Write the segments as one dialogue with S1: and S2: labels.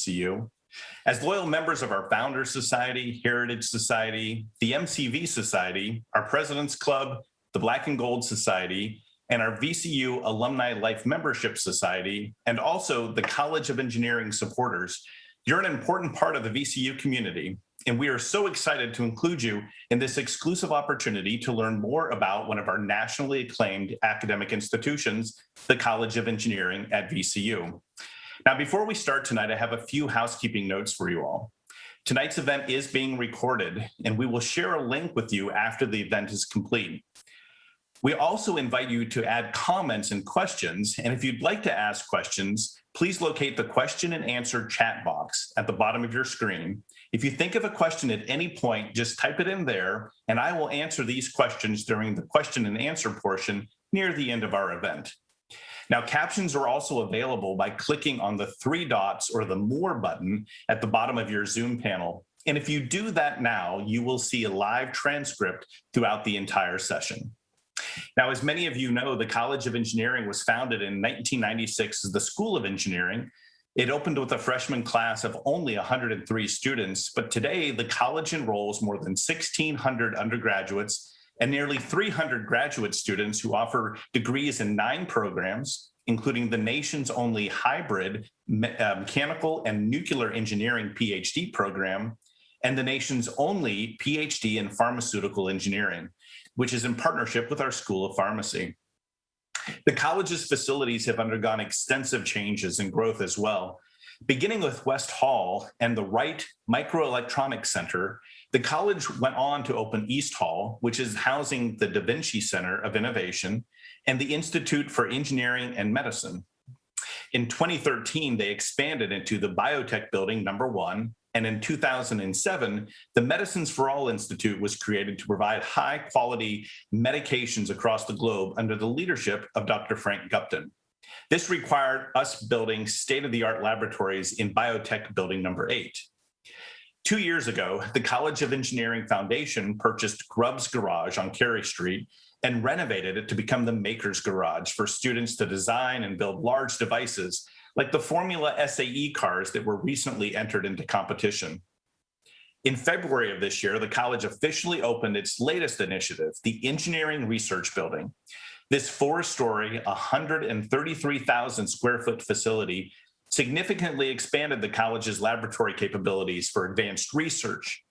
S1: VCU. As loyal members of our Founders Society, Heritage Society, the MCV Society, our President's Club, the Black and Gold Society, and our VCU Alumni Life Membership Society, and also the College of Engineering supporters, you're an important part of the VCU community, and we are so excited to include you in this exclusive opportunity to learn more about one of our nationally acclaimed academic institutions, the College of Engineering at VCU. Now, before we start tonight, I have a few housekeeping notes for you all. Tonight's event is being recorded, and we will share a link with you after the event is complete. We also invite you to add comments and questions, and if you'd like to ask questions, please locate the question and answer chat box at the bottom of your screen. If you think of a question at any point, just type it in there, and I will answer these questions during the question and answer portion near the end of our event. Now, captions are also available by clicking on the three dots or the More button at the bottom of your Zoom panel. And if you do that now, you will see a live transcript throughout the entire session. Now, as many of you know, the College of Engineering was founded in 1996 as the School of Engineering. It opened with a freshman class of only 103 students, but today the college enrolls more than 1,600 undergraduates and nearly 300 graduate students who offer degrees in 9 programs, including the nation's only hybrid mechanical and nuclear engineering PhD program, and the nation's only PhD in pharmaceutical engineering, which is in partnership with our School of Pharmacy. The college's facilities have undergone extensive changes and growth as well. Beginning with West Hall and the Wright Microelectronics Center, the college went on to open East Hall, which is housing the Da Vinci Center of Innovation and the Institute for Engineering and Medicine. In 2013, they expanded into the Biotech Building #1, and in 2007, the Medicines for All Institute was created to provide high-quality medications across the globe under the leadership of Dr. Frank Gupton. This required us building state-of-the-art laboratories in Biotech Building #8. 2 years ago, the College of Engineering Foundation purchased Grubbs Garage on Cary Street and renovated it to become the Maker's Garage for students to design and build large devices like the Formula SAE cars that were recently entered into competition. In February of this year, the college officially opened its latest initiative, the Engineering Research Building. This 4-story, 133,000 square foot facility significantly expanded the college's laboratory capabilities for advanced research.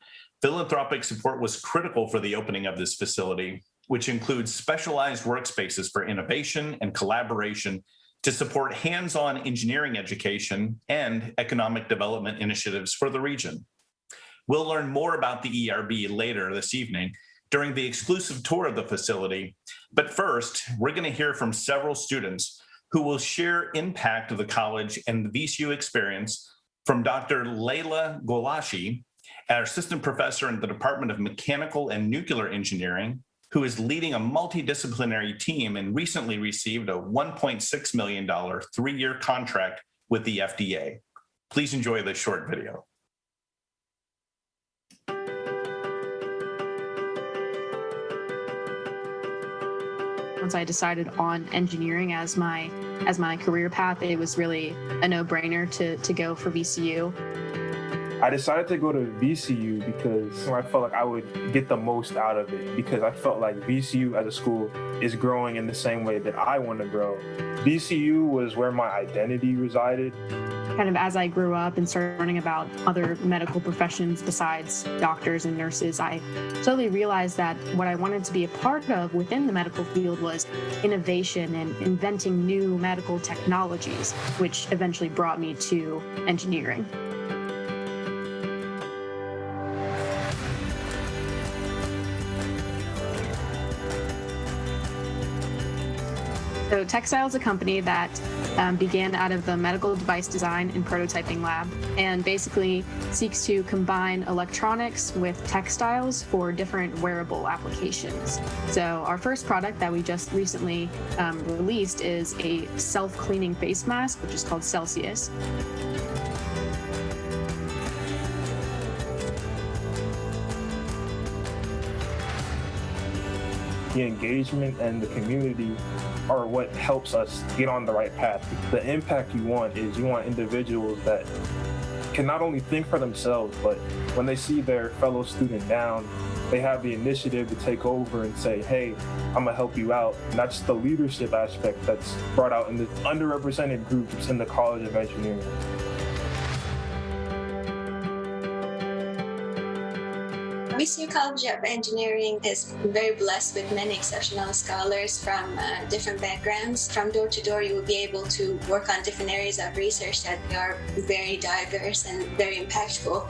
S1: Philanthropic support was critical for the opening of this facility, which includes specialized workspaces for innovation and collaboration to support hands-on engineering education and economic development initiatives for the region. We'll learn more about the ERB later this evening during the exclusive tour of the facility, but first, we're going to hear from several students who will share impact of the college and the VCU experience from Dr. Leila Golashi, our assistant professor in the Department of Mechanical and Nuclear Engineering, who is leading a multidisciplinary team and recently received a $1.6 million 3-year contract with the FDA. Please enjoy this short video.
S2: Once I decided on engineering as my career path, it was really a no-brainer to go for VCU.
S3: I decided to go to VCU because I felt like I would get the most out of it, because I felt like VCU as a school is growing in the same way that I want to grow. VCU was where my identity resided.
S2: Kind of as I grew up and started learning about other medical professions besides doctors and nurses, I slowly realized that what I wanted to be a part of within the medical field was innovation and inventing new medical technologies, which eventually brought me to engineering. So Textile is a company that began out of the medical device design and prototyping lab, and basically seeks to combine electronics with textiles for different wearable applications. So our first product that we just recently released is a self-cleaning face mask, which is called Celsius.
S3: The engagement and the community are what helps us get on the right path. The impact you want individuals that can not only think for themselves, but when they see their fellow student down, they have the initiative to take over and say, hey, I'm gonna help you out. And that's the leadership aspect that's brought out in the underrepresented groups in the College of Engineering.
S4: VCU College of Engineering is very blessed with many exceptional scholars from different backgrounds. From door to door, you will be able to work on different areas of research that are very diverse and very impactful,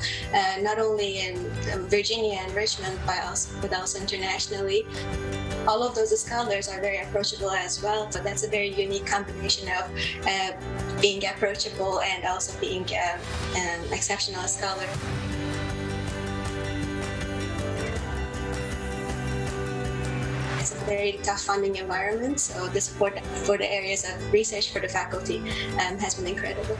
S4: not only in Virginia and Richmond, but also internationally. All of those scholars are very approachable as well. So that's a very unique combination of being approachable and also being an exceptional scholar. It's a very tough funding environment, so the support for the areas of research for the faculty has been incredible.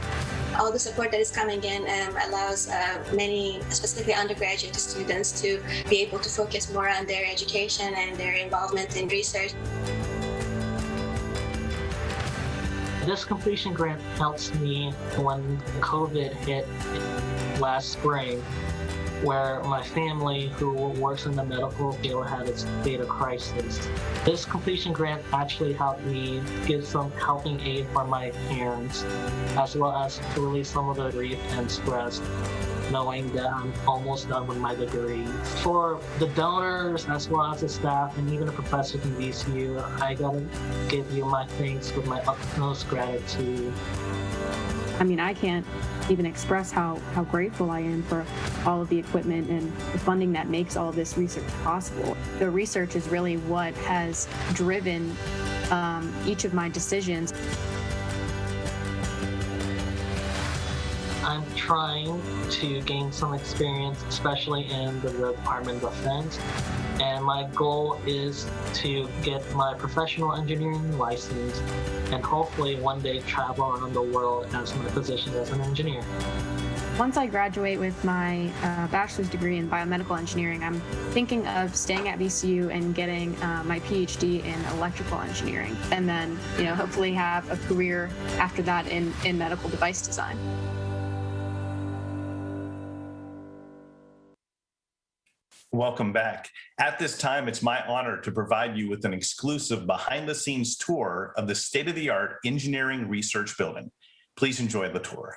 S4: All the support that is coming in allows many, specifically undergraduate students, to be able to focus more on their education and their involvement in research.
S5: This completion grant helps me when COVID hit last spring, where my family, who works in the medical field, had its data crisis. This completion grant actually helped me give some helping aid for my parents, as well as to release some of the grief and stress, knowing that I'm almost done with my degree. For the donors, as well as the staff, and even the professors in VCU, I gotta give you my thanks with my utmost gratitude.
S2: I mean, I can't even express how grateful I am for all of the equipment and the funding that makes all of this research possible. The research is really what has driven each of my decisions.
S5: I'm trying to gain some experience, especially in the Department of Defense, and my goal is to get my professional engineering license and hopefully one day travel around the world as my position as an engineer.
S2: Once I graduate with my bachelor's degree in biomedical engineering, I'm thinking of staying at VCU and getting my PhD in electrical engineering, and then, hopefully have a career after that in medical device design.
S1: Welcome back. At this time, it's my honor to provide you with an exclusive behind-the-scenes tour of the state-of-the-art engineering research building. Please enjoy the tour.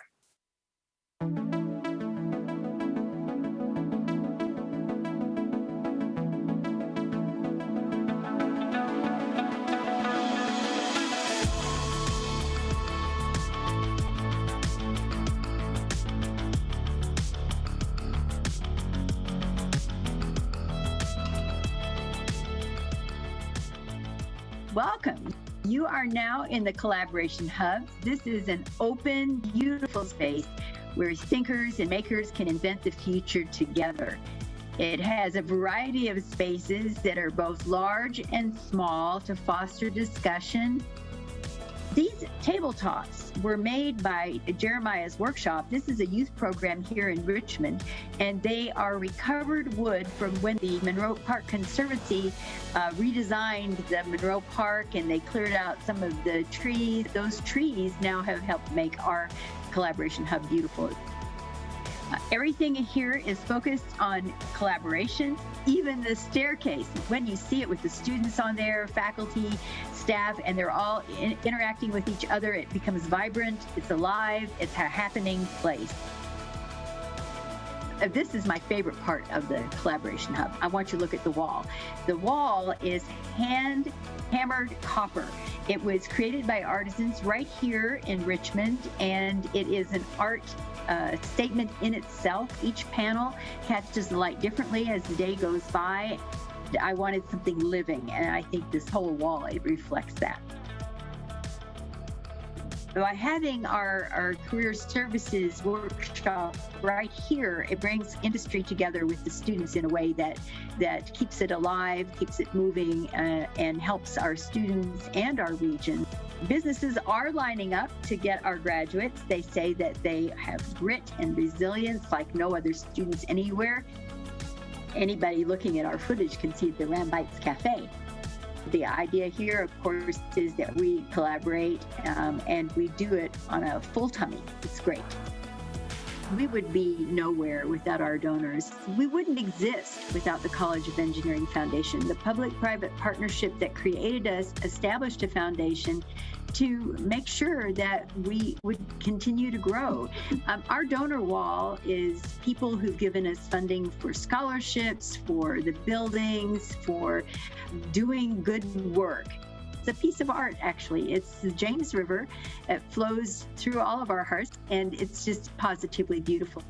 S6: Welcome. You are now in the Collaboration Hub. This is an open, beautiful space where thinkers and makers can invent the future together. It has a variety of spaces that are both large and small to foster discussion. These table talks were made by Jeremiah's Workshop. This is a youth program here in Richmond, and they are recovered wood from when the Monroe Park Conservancy redesigned the Monroe Park, and they cleared out some of the trees. Those trees now have helped make our Collaboration Hub beautiful. Everything here is focused on collaboration. Even the staircase, when you see it with the students on there, faculty, staff, and they're all interacting with each other, it becomes vibrant, it's alive, it's a happening place. This is my favorite part of the Collaboration Hub. I want you to look at the wall. The wall is hand-hammered copper. It was created by artisans right here in Richmond, and it is an art statement in itself. Each panel catches the light differently as the day goes by. I wanted something living, and I think this whole wall, it reflects that. By having our career services workshop right here, it brings industry together with the students in a way that keeps it alive, keeps it moving, and helps our students and our region. Businesses are lining up to get our graduates. They say that they have grit and resilience like no other students anywhere. Anybody looking at our footage can see the Rambites Cafe. The idea here, of course, is that we collaborate and we do it on a full tummy. It's great. We would be nowhere without our donors. We wouldn't exist without the College of Engineering Foundation. The public-private partnership that created us established a foundation to make sure that we would continue to grow. Our donor wall is people who've given us funding for scholarships, for the buildings, for doing good work. It's a piece of art, actually. It's the James River. It flows through all of our hearts, and it's just positively beautiful.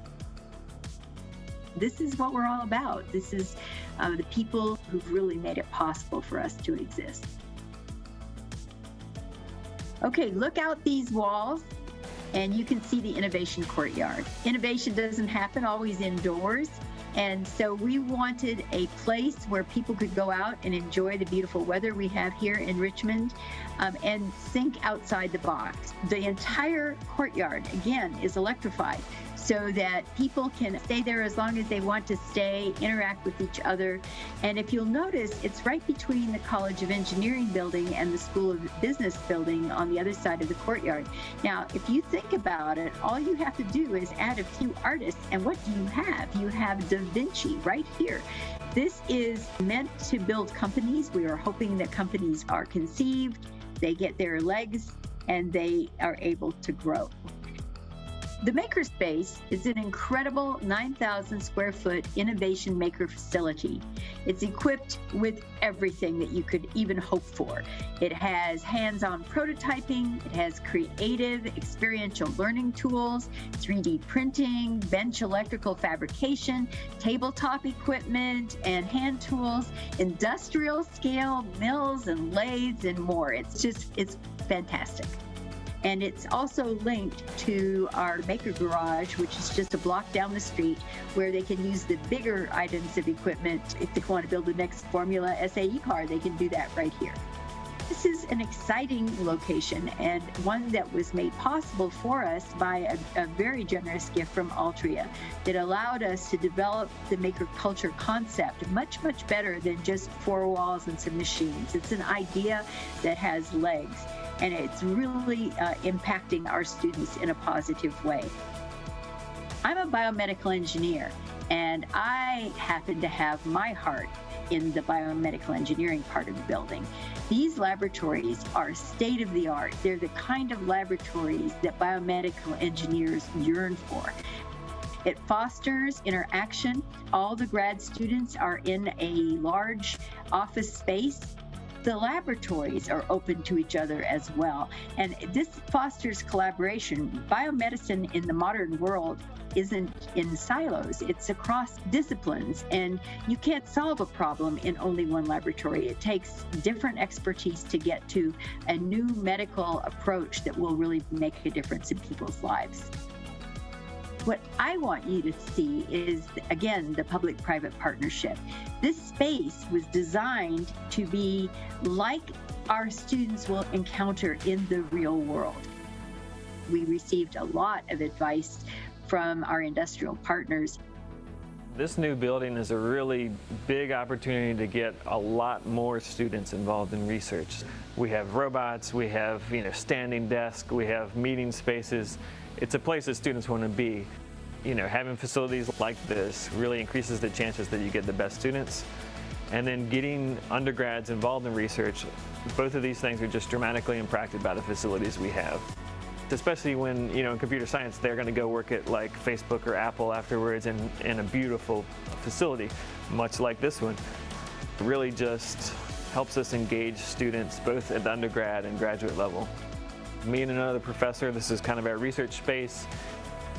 S6: This is what we're all about. This is the people who've really made it possible for us to exist. Okay, look out these walls and you can see the innovation courtyard. Innovation doesn't happen always indoors. And so we wanted a place where people could go out and enjoy the beautiful weather we have here in Richmond and think outside the box. The entire courtyard, again, is electrified so that people can stay there as long as they want to stay, interact with each other. And if you'll notice, it's right between the College of Engineering building and the School of Business building on the other side of the courtyard. Now, if you think about it, all you have to do is add a few artists, and what do you have? You have Da Vinci right here. This is meant to build companies. We are hoping that companies are conceived, they get their legs, and they are able to grow. The Makerspace is an incredible 9,000 square foot innovation maker facility. It's equipped with everything that you could even hope for. It has hands-on prototyping, it has creative experiential learning tools, 3D printing, bench electrical fabrication, tabletop equipment and hand tools, industrial scale mills and lathes and more. It's fantastic. And it's also linked to our Maker Garage, which is just a block down the street, where they can use the bigger items of equipment. If they want to build the next Formula SAE car, they can do that right here. This is an exciting location and one that was made possible for us by a very generous gift from Altria that allowed us to develop the maker culture concept much, much better than just four walls and some machines. It's an idea that has legs, and it's really impacting our students in a positive way. I'm a biomedical engineer, and I happen to have my heart in the biomedical engineering part of the building. These laboratories are state-of-the-art. They're the kind of laboratories that biomedical engineers yearn for. It fosters interaction. All the grad students are in a large office space. The laboratories are open to each other as well. And this fosters collaboration. Biomedicine in the modern world isn't in silos, it's across disciplines, and you can't solve a problem in only one laboratory. It takes different expertise to get to a new medical approach that will really make a difference in people's lives. What I want you to see is, again, the public-private partnership. This space was designed to be like our students will encounter in the real world. We received a lot of advice from our industrial partners.
S7: This new building is a really big opportunity to get a lot more students involved in research. We have robots, we have standing desks, we have meeting spaces. It's a place that students want to be. Having facilities like this really increases the chances that you get the best students. And then getting undergrads involved in research, both of these things are just dramatically impacted by the facilities we have. Especially when, in computer science, they're going to go work at like Facebook or Apple afterwards in a beautiful facility, much like this one. It really just helps us engage students both at the undergrad and graduate level. Me and another professor, this is kind of our research space.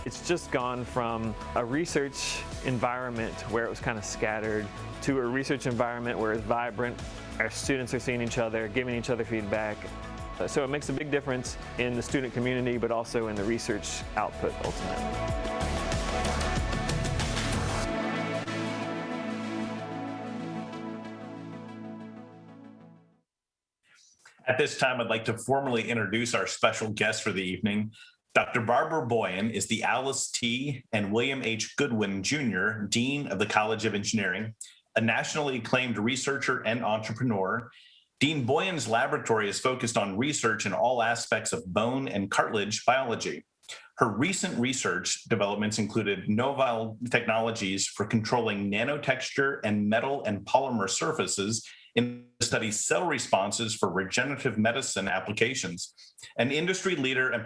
S7: It's just gone from a research environment where it was kind of scattered to a research environment where it's vibrant. Our students are seeing each other, giving each other feedback. So it makes a big difference in the student community, but also in the research output ultimately.
S1: At this time, I'd like to formally introduce our special guest for the evening. Dr. Barbara Boyen is the Alice T. and William H. Goodwin, Jr., Dean of the College of Engineering, a nationally acclaimed researcher and entrepreneur. Dean Boyen's laboratory is focused on research in all aspects of bone and cartilage biology. Her recent research developments included novel technologies for controlling nanotexture and metal and polymer surfaces in the study cell responses for regenerative medicine applications. An industry leader in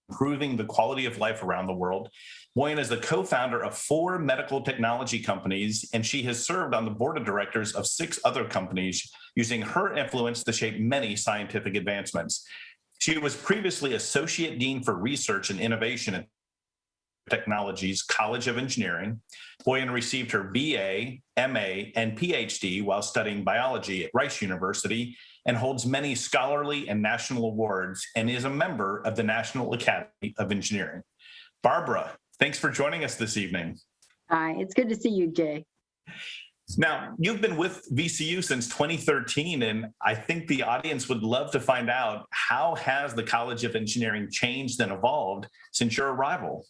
S1: improving the quality of life around the world, Boyan is the co-founder of 4 medical technology companies, and she has served on the board of directors of 6 other companies, using her influence to shape many scientific advancements. She was previously Associate Dean for Research and Innovation at Technologies College of Engineering. Boyan received her BA, MA, and PhD while studying biology at Rice University, and holds many scholarly and national awards, and is a member of the National Academy of Engineering. Barbara, thanks for joining us this evening.
S6: Hi, it's good to see you, Jay.
S1: Now, you've been with VCU since 2013, and I think the audience would love to find out, how has the College of Engineering changed and evolved since your arrival?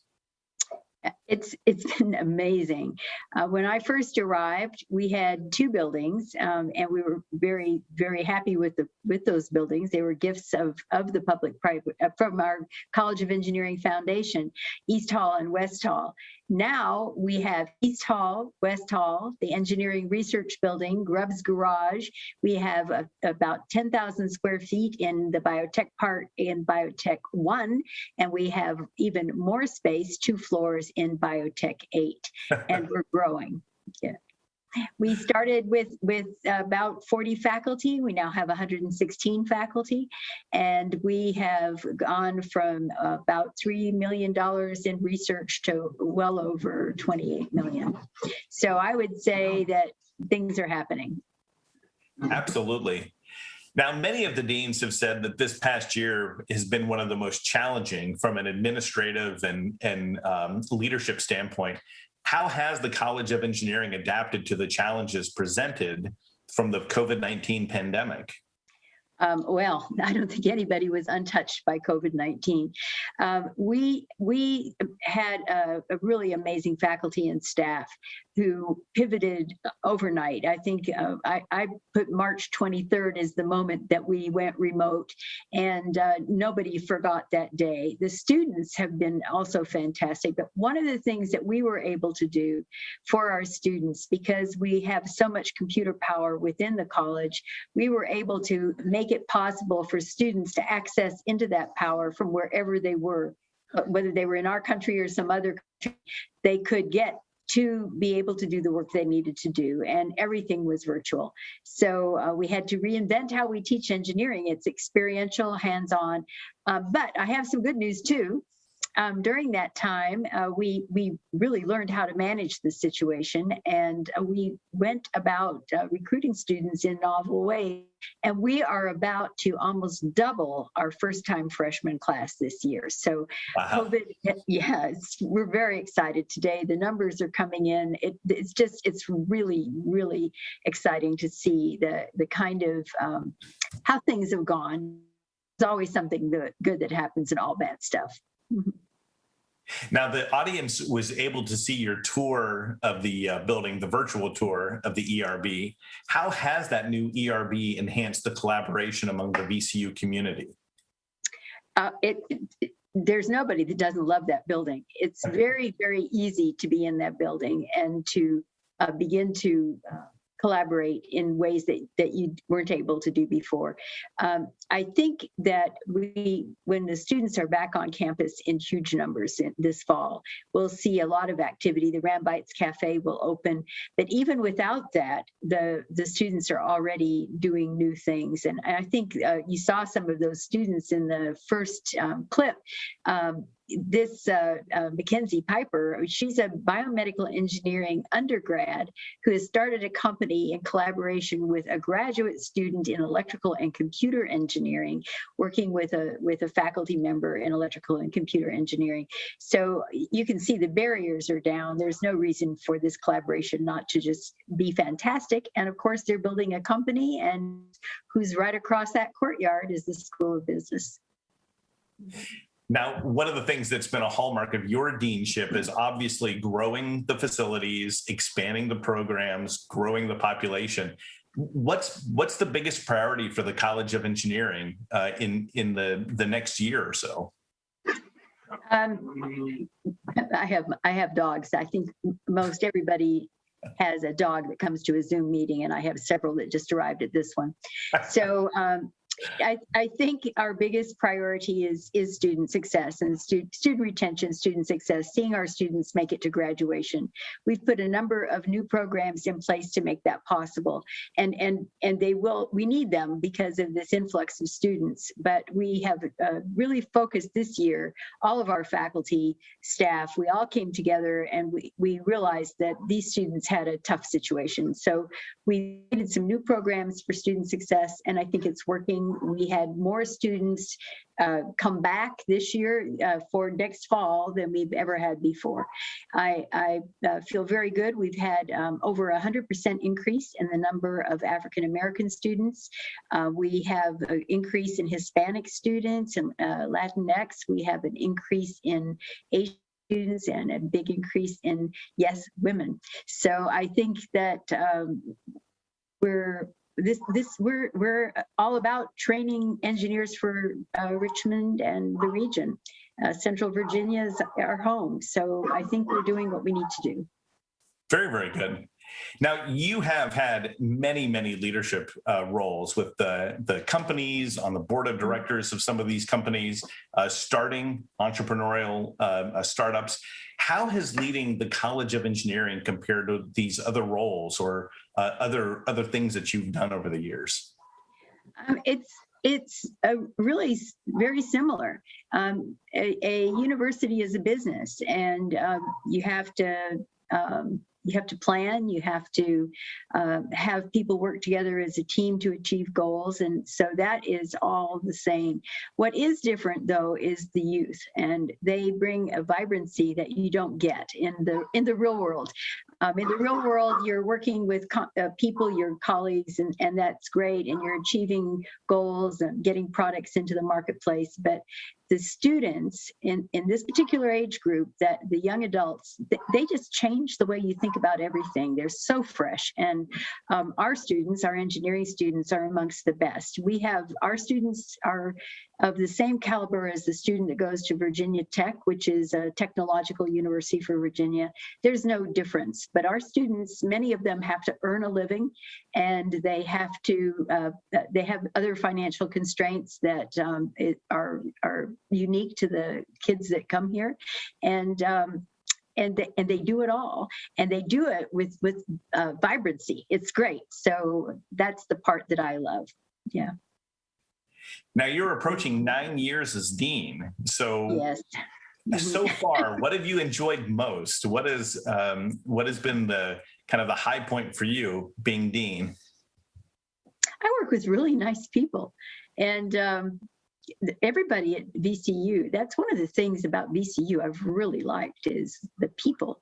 S6: It's been amazing. When I first arrived, we had 2 buildings, and we were very, very happy with those buildings. They were gifts of the public-private from our College of Engineering Foundation, East Hall and West Hall. Now we have East Hall, West Hall, the Engineering Research Building, Grubbs Garage. We have about 10,000 square feet in the biotech part in Biotech 1, and we have even more space, 2 floors in Biotech 8, and we're growing. Yeah. We started with about 40 faculty. We now have 116 faculty, and we have gone from about $3 million in research to well over 28 million. So I would say that things are happening.
S1: Absolutely. Now, many of the deans have said that this past year has been one of the most challenging from an administrative and leadership standpoint. How has the College of Engineering adapted to the challenges presented from the COVID-19 pandemic?
S6: Well, I don't think anybody was untouched by COVID-19. We had a really amazing faculty and staff who pivoted overnight. I think I put March 23rd as the moment that we went remote, and nobody forgot that day. The students have been also fantastic, but one of the things that we were able to do for our students, because we have so much computer power within the college, we were able to make it possible for students to access into that power from wherever they were, whether they were in our country or some other country. They could get to be able to do the work they needed to do, and everything was virtual. So we had to reinvent how we teach engineering. It's experiential, hands-on, but I have some good news too. During that time, we really learned how to manage the situation, and we went about recruiting students in novel ways. And we are about to almost double our first-time freshman class this year. So, wow. COVID, we're very excited today. The numbers are coming in. It's really, really exciting to see the kind of how things have gone. There's always something good that happens in all bad stuff. Mm-hmm.
S1: Now, the audience was able to see your tour of the building, the virtual tour of the ERB. How has that new ERB enhanced the collaboration among the VCU community?
S6: There's nobody that doesn't love that building. It's very, very easy to be in that building and to begin to collaborate in ways that you weren't able to do before. I think that when the students are back on campus in huge numbers this fall, we'll see a lot of activity. The Rambites Cafe will open, but even without that, the students are already doing new things. And I think you saw some of those students in the first clip. This Mackenzie Piper, she's a biomedical engineering undergrad who has started a company in collaboration with a graduate student in electrical and computer engineering, working with a faculty member in electrical and computer engineering. So you can see the barriers are down. There's no reason for this collaboration not to just be fantastic. And of course, they're building a company, and who's right across that courtyard is the School of Business.
S1: Now, one of the things that's been a hallmark of your deanship is obviously growing the facilities, expanding the programs, growing the population. What's the biggest priority for the College of Engineering in the next year or so?
S6: I have dogs. I think most everybody has a dog that comes to a Zoom meeting, and I have several that just arrived at this one. So I think our biggest priority is student success and student retention, student success, seeing our students make it to graduation. We've put a number of new programs in place to make that possible, and we need them because of this influx of students. But we have really focused this year, all of our faculty, staff, we all came together and we realized that these students had a tough situation. So we did some new programs for student success, and I think it's working. We had more students come back this year for next fall than we've ever had before. I feel very good. We've had over 100% increase in the number of African American students. We have an increase in Hispanic students and Latinx. We have an increase in Asian students and a big increase in, yes, women. So I think that we're all about training engineers for Richmond and the region. Central Virginia is our home. So I think we're doing what we need to do.
S1: Very, very good. Now, you have had many, many leadership roles with the companies, on the board of directors of some of these companies, starting entrepreneurial startups. How has leading the College of Engineering compared to these other roles or other things that you've done over the years?
S6: It's really very similar. A university is a business, and you have to plan, you have to have people work together as a team to achieve goals. And so that is all the same. What is different, though, is the youth, and they bring a vibrancy that you don't get in the real world. In the real world, you're working with people, your colleagues, and that's great, and you're achieving goals and getting products into the marketplace. But the students in this particular age group, that the young adults, they just change the way you think about everything. They're so fresh. And our students, our engineering students, are amongst the best. Our students are of the same caliber as the student that goes to Virginia Tech, which is a technological university for Virginia. There's no difference. But our students, many of them have to earn a living, and they have other financial constraints that are unique to the kids that come here, and they do it all, and they do it with vibrancy. It's great. So that's the part that I love. Yeah.
S1: Now you're approaching 9 years as dean. So
S6: yes.
S1: So far, what have you enjoyed most? What has been the kind of the high point for you being dean?
S6: I work with really nice people, and everybody at VCU. That's one of the things about VCU I've really liked is the people.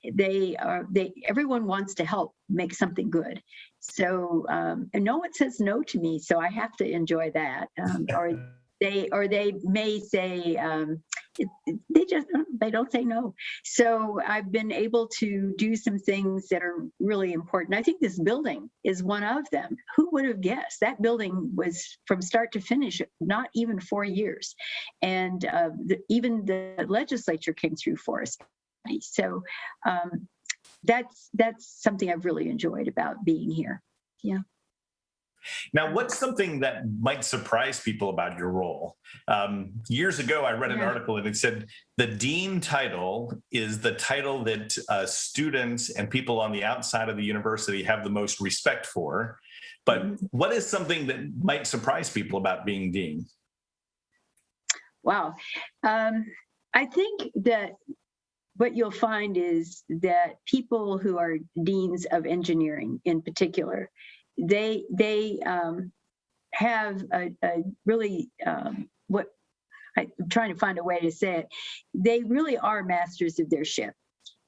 S6: Everyone wants to help make something good. So and no one says no to me, so I have to enjoy that. Or they may say they don't say no. So I've been able to do some things that are really important. I think this building is one of them. Who would have guessed? That building was from start to finish not even 4 years, and even the legislature came through for us. So that's something I've really enjoyed about being here. Yeah.
S1: Now, what's something that might surprise people about your role? Years ago, I read an article and it said the dean title is the title that students and people on the outside of the university have the most respect for. But what is something that might surprise people about being dean?
S6: Wow. I think that what you'll find is that people who are deans of engineering in particular, they have a really what I'm trying to find a way to say it. They really are masters of their ship,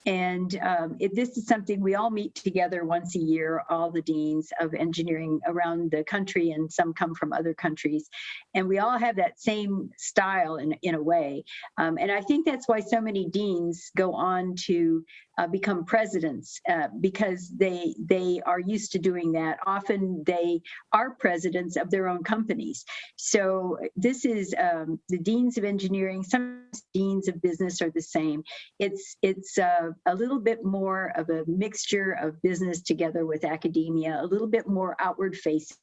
S6: And this is something we all meet together once a year, all the deans of engineering around the country, and some come from other countries. And we all have that same style in a way. And I think that's why so many deans go on to become presidents, because they are used to doing that. Often they are presidents of their own companies. So this is the deans of engineering. Some deans of business are the same. It's a little bit more of a mixture of business together with academia, a little bit more outward facing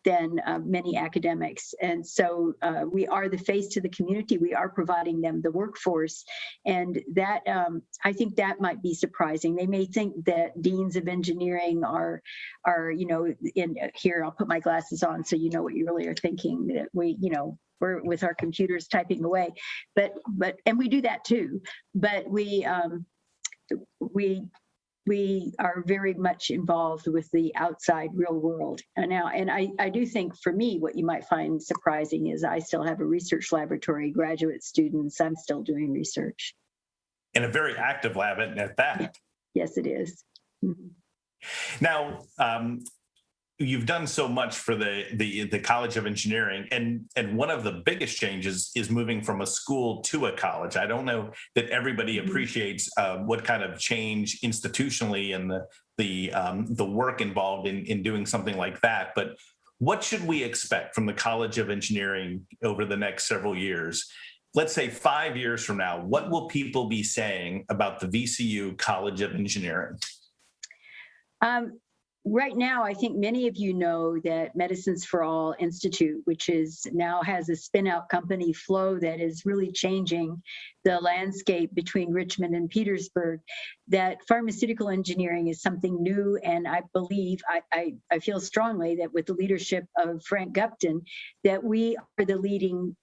S6: than many academics. And so we are the face to the community. We are providing them the workforce. And that, I think that might be surprising. They may think that deans of engineering are, in here, I'll put my glasses on so you know what you really are thinking, that we're with our computers typing away, but we do that too. But we are very much involved with the outside real world now. And I do think for me, what you might find surprising is I still have a research laboratory, graduate students. I'm still doing research.
S1: And a very active lab at that.
S6: Yes, it is. Mm-hmm.
S1: Now, you've done so much for the College of Engineering, and one of the biggest changes is moving from a school to a college. I don't know that everybody appreciates what kind of change institutionally and the work involved in doing something like that. But what should we expect from the College of Engineering over the next several years? Let's say 5 years from now, what will people be saying about the VCU College of Engineering?
S6: Right now, I think many of you know that Medicines for All Institute, which is now has a spin-out company, Flow, that is really changing the landscape between Richmond and Petersburg, that pharmaceutical engineering is something new. And I believe, I feel strongly that with the leadership of Frank Gupton, that we are the leading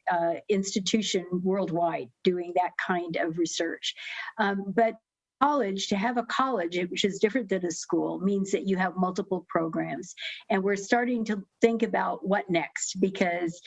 S6: institution worldwide doing that kind of research. But to have a college, which is different than a school, means that you have multiple programs. And we're starting to think about what next, because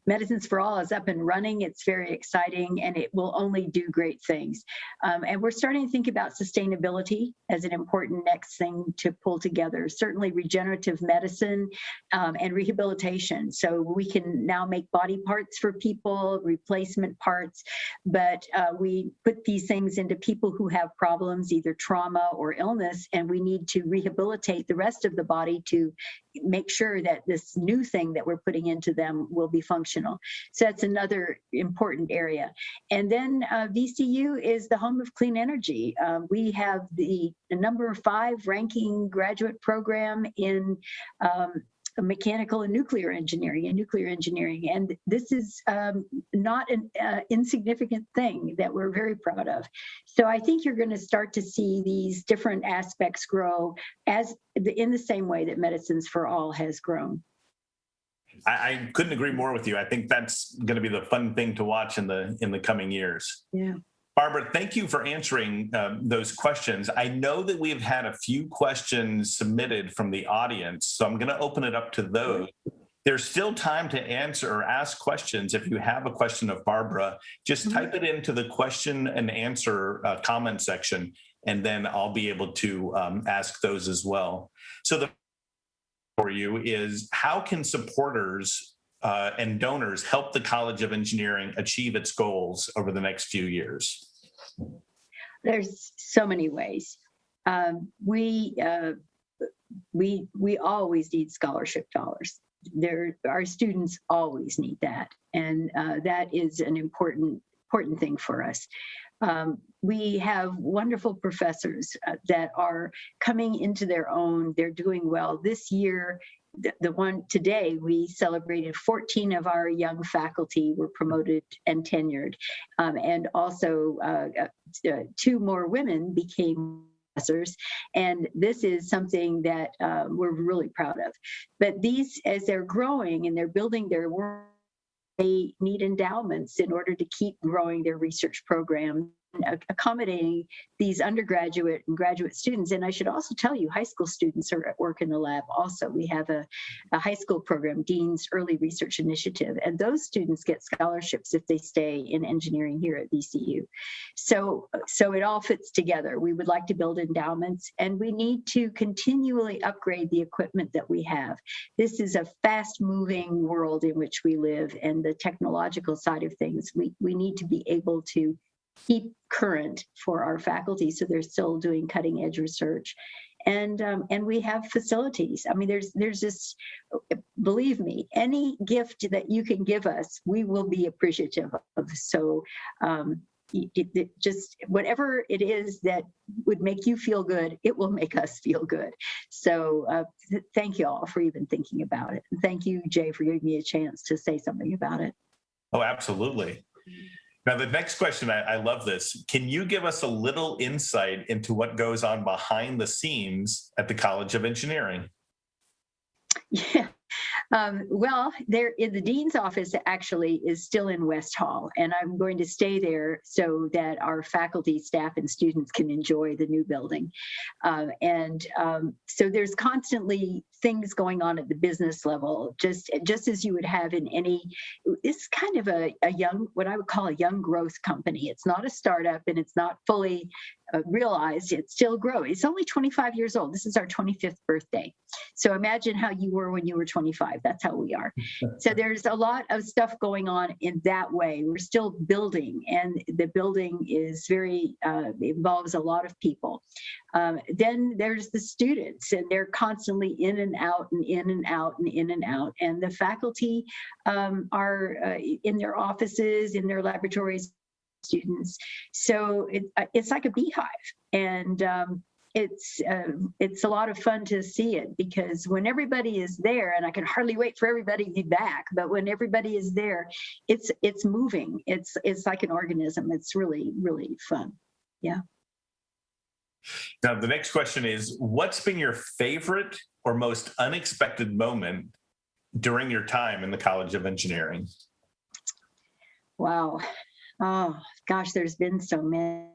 S6: Medicines for All is up and running. It's very exciting, and it will only do great things. And we're starting to think about sustainability as an important next thing to pull together. Certainly regenerative medicine and rehabilitation. So we can now make body parts for people, replacement parts, but we put these things into people who have problems, either trauma or illness, and we need to rehabilitate the rest of the body to make sure that this new thing that we're putting into them will be functional. So that's another important area. And then VCU is the home of clean energy. We have the number 5 ranking graduate program in mechanical and nuclear engineering and this is not an insignificant thing that we're very proud of. So I think you're going to start to see these different aspects grow in the same way that Medicines for All has grown.
S1: I couldn't agree more with you. I think that's going to be the fun thing to watch in the coming years.
S6: Yeah.
S1: Barbara, thank you for answering those questions. I know that we've had a few questions submitted from the audience, so I'm going to open it up to those. There's still time to answer or ask questions. If you have a question of Barbara, just type it into the question and answer comment section, and then I'll be able to ask those as well. So the for you is, how can supporters and donors help the College of Engineering achieve its goals over the next few years?
S6: There's so many ways. We always need scholarship dollars. Our students always need that, and that is an important thing for us. We have wonderful professors that are coming into their own. They're doing well. This year, the one today, we celebrated 14 of our young faculty were promoted and tenured. And also 2 more women became professors. And this is something that we're really proud of. But these, as they're growing and they're building their work, they need endowments in order to keep growing their research program. accommodating these undergraduate and graduate students. And I should also tell you, high school students are at work in the lab also. We have a high school program, Dean's Early Research Initiative, and those students get scholarships if they stay in engineering here at VCU. So it all fits together. We would like to build endowments, and we need to continually upgrade the equipment that we have. This is a fast-moving world in which we live, and the technological side of things, we need to be able to keep current for our faculty so they're still doing cutting edge research. And we have facilities. I mean, there's this, believe me, any gift that you can give us, we will be appreciative of. So just whatever it is that would make you feel good, it will make us feel good. So thank you all for even thinking about it. And thank you, Jay, for giving me a chance to say something about it.
S1: Oh, absolutely. Now, the next question, I love this. Can you give us a little insight into what goes on behind the scenes at the College of Engineering?
S6: Yeah. Well, there in the dean's office actually is still in West Hall, and I'm going to stay there so that our faculty, staff, and students can enjoy the new building. So there's constantly things going on at the business level, just as you would have in any. It's kind of a young, what I would call a young growth company. It's not a startup, and it's not fully realized. It's still growing. It's only 25 years old. This is our 25th birthday. So imagine how you were when you were 25. That's how we are. So there's a lot of stuff going on in that way. We're still building, and the building is very, involves a lot of people. Then there's the students, and they're constantly in and out and in and out and in and out. And the faculty are in their offices, in their laboratories, students. So it's like a beehive, and it's a lot of fun to see it, because when everybody is there, and I can hardly wait for everybody to be back, but when everybody is there, it's moving. It's like an organism. It's really, really fun. Yeah.
S1: Now, the next question is, what's been your favorite or most unexpected moment during your time in the College of Engineering?
S6: Wow. Oh, gosh, there's been so many.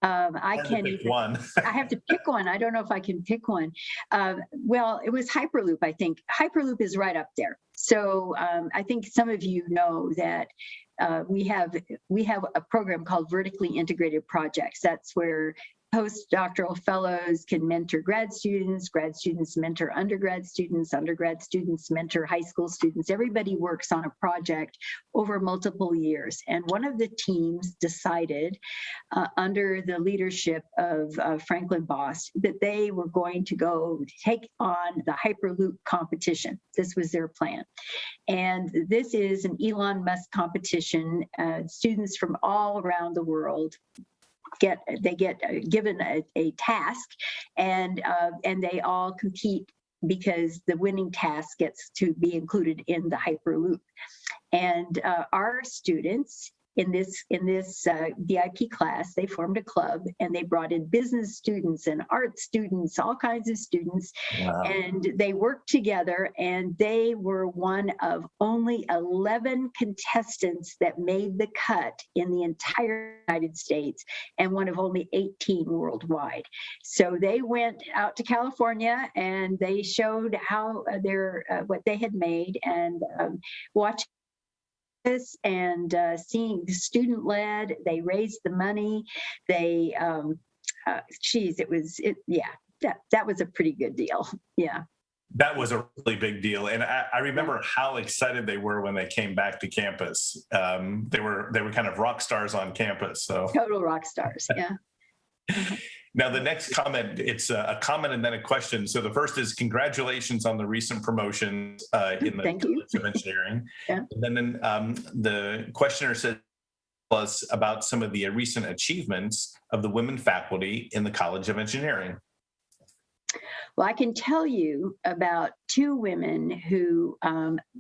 S6: I can't even.
S1: One.
S6: I have to pick one. I don't know if I can pick one. Well, it was Hyperloop, I think. Hyperloop is right up there. So I think some of you know that we have a program called Vertically Integrated Projects. That's where postdoctoral fellows can mentor grad students mentor undergrad students mentor high school students. Everybody works on a project over multiple years. And one of the teams decided, under the leadership of Franklin Boss, that they were going to go take on the Hyperloop competition. This was their plan. And this is an Elon Musk competition. Students from all around the world get given a task, and they all compete, because the winning task gets to be included in the Hyperloop. And our students in this VIP class, they formed a club, and they brought in business students and art students, all kinds of students. Wow. And they worked together, and they were one of only 11 contestants that made the cut in the entire United States, and one of only 18 worldwide. So they went out to California, and they showed how what they had made, and watching this and seeing the student led, they raised the money. They, that was a pretty good deal. Yeah.
S1: That was a really big deal. And I remember how excited they were when they came back to campus. They were kind of rock stars on campus. So
S6: total rock stars. Yeah.
S1: Now, the next comment, it's a comment and then a question. So the first is, congratulations on the recent promotions in the College of Engineering. Yeah. And then the questioner said, tell us about some of the recent achievements of the women faculty in the College of Engineering.
S6: Well, I can tell you about two women who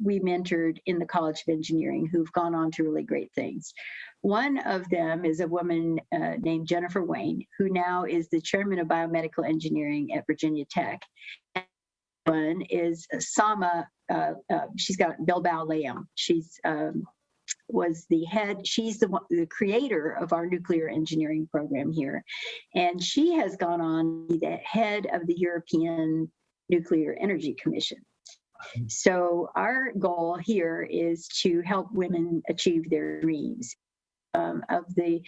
S6: we mentored in the College of Engineering who've gone on to really great things. One of them is a woman named Jennifer Wayne, who now is the chairman of biomedical engineering at Virginia Tech. And one is Sama, she's got Bilbao Layam. was the head. She's the creator of our nuclear engineering program here. And she has gone on to be the head of the European Nuclear Energy Commission. So our goal here is to help women achieve their dreams. Of the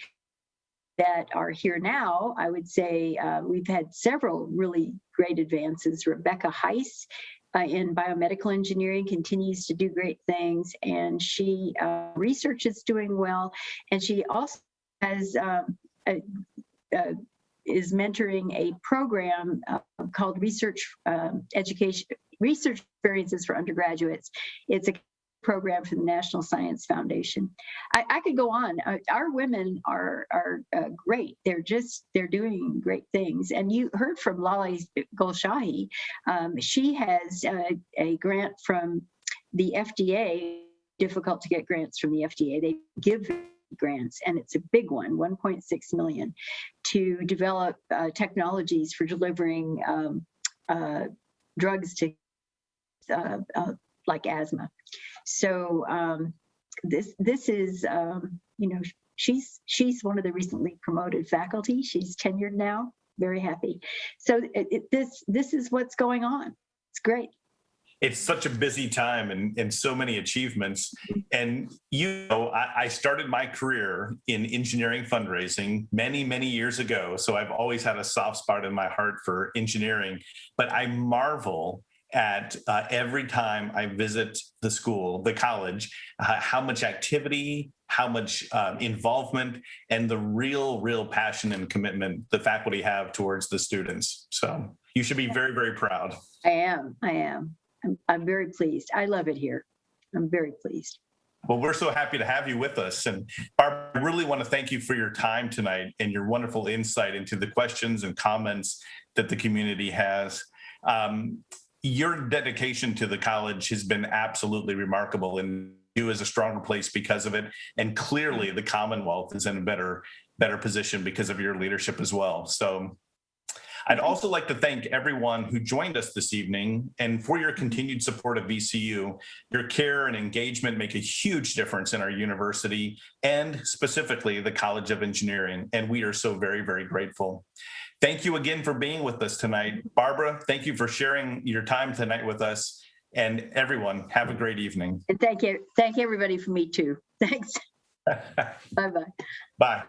S6: that are here now, I would say we've had several really great advances. Rebecca Heiss in biomedical engineering continues to do great things, and she research is doing well, and she also has is mentoring a program called Research Education Research Experiences for Undergraduates. It's a program from the National Science Foundation. I could go on. Our women are great. They're doing great things. And you heard from Lala Golshahi. She has a grant from the FDA. Difficult to get grants from the FDA. They give grants, and it's a big one, 1.6 million, to develop technologies for delivering drugs to like asthma. So this is she's one of the recently promoted faculty. She's tenured now. Very happy. So this is what's going on. It's great.
S1: It's such a busy time and so many achievements. And I started my career in engineering fundraising many years ago. So I've always had a soft spot in my heart for engineering. But I marvel at every time I visit the school, the college, how much activity, how much involvement, and the real passion and commitment the faculty have towards the students. So you should be very proud.
S6: I am. I'm very pleased. I love it here. I'm very pleased.
S1: Well, we're so happy to have you with us. And Barbara, I really want to thank you for your time tonight and your wonderful insight into the questions and comments that the community has. Your dedication to the college has been absolutely remarkable, and you is a stronger place because of it. And clearly the Commonwealth is in a better position because of your leadership as well. So I'd also like to thank everyone who joined us this evening and for your continued support of VCU. Your care and engagement make a huge difference in our university and specifically the College of Engineering. And we are so very grateful. Thank you again for being with us tonight. Barbara, thank you for sharing your time tonight with us. And everyone, have a great evening.
S6: And thank you everybody for me too. Thanks. Bye-bye.
S1: Bye.